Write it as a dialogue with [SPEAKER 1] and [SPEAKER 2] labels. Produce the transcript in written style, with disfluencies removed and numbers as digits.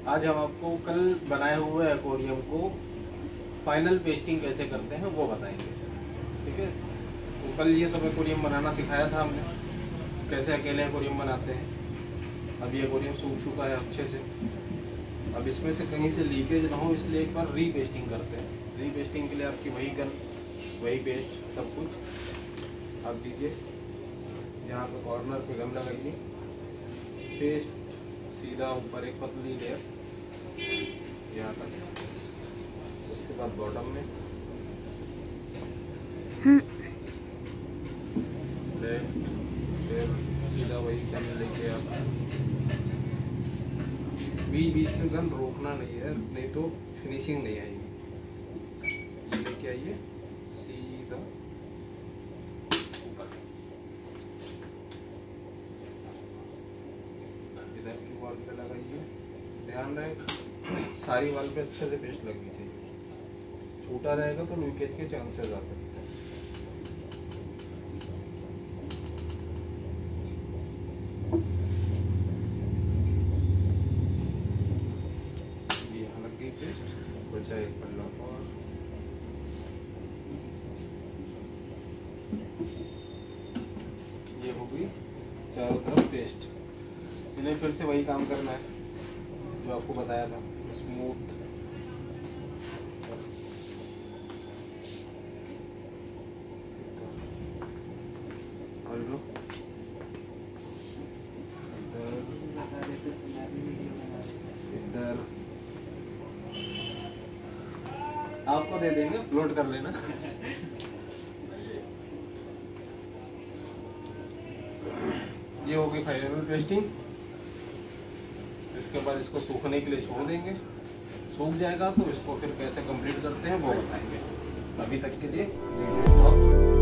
[SPEAKER 1] आज हम आपको कल बनाए हुए एक्वेरियम को फाइनल पेस्टिंग कैसे करते हैं वो बताएंगे। ठीक है, तो कल ये तो एक्वेरियम बनाना सिखाया था हमने, कैसे अकेले एक्वेरियम बनाते हैं। अब ये एक्वेरियम सूख चुका है अच्छे से। अब इसमें से कहीं से लीकेज ना हो इसलिए एक बार रीपेस्टिंग करते हैं। रीपेस्टिंग के लिए आपकी वही गन, वही पेस्ट, सब कुछ आप दीजिए। यहाँ पे कॉर्नर पे गम लगाइए, पेस्ट सीधा ऊपर एक पतली लेयर यहाँ तक, उसके बाद बॉटम में फिर सीधा वही गन लेके आप बीच में गन रोकना नहीं है, नहीं तो फिनिशिंग नहीं आएगी। ये लेके आइए सीधा ऊपर, इधर की वॉल पे लगाइए। ध्यान रहे सारी वॉल पे अच्छे से पेस्ट लगनी चाहिए, छूटा रहेगा तो लीकेज के चांसेस आ सकते हैं। यहाँ लग गई पेस्ट, बचा एक पल्ला और। ये हो गई चारों तरफ पेस्ट। इन्हें फिर से वही काम करना है जो आपको बताया था, स्मूथ। इधर आपको दे देंगे, अपलोड कर लेना। ये होगी फाइनल पेस्टिंग। इसके बाद इसको सूखने के लिए छोड़ देंगे। सूख जाएगा तो इसको फिर कैसे कंप्लीट करते हैं वो बताएंगे। अभी तक के लिए वीडियो स्टॉप।